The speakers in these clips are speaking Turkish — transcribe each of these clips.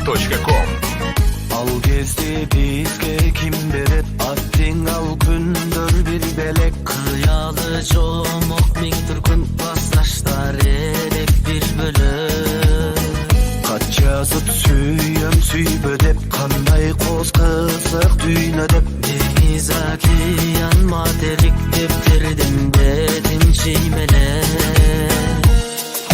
Gmail.com. Al gezdi bizge kim berip attın al kündür bir belek kıyalı çomuk min türkün paslaştar edek bir bölük kaç yazıp süyem süybö dep kanday koz kızık düğüne dep deniz akiyan materik depterden betin çimelek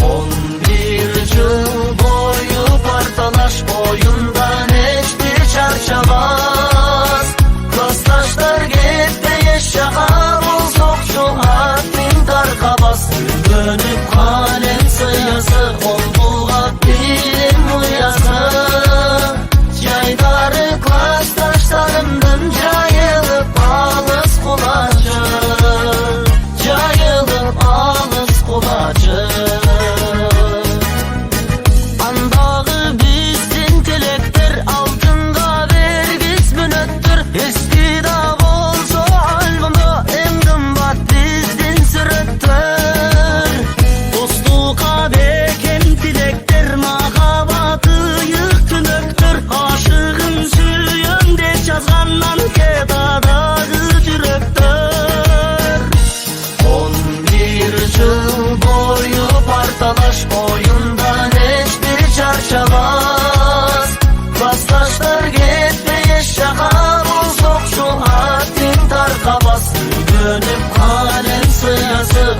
11 yıl boyu partalaş oyundan hiçbir çarşavaz Klastaşlar gitti yaşağa bulsuk şu admin tarkabas Dönüp kalem sayısı olmuğa bilim uyası Yayları klastaşlarımdan cayılıp alız kulacı Cayılıp alız kulacı oyundan hiçbir çarşavaz Klastaşlar gitti yaşağa bulsuk şu admin tarkabas Dönüp kalem sayısı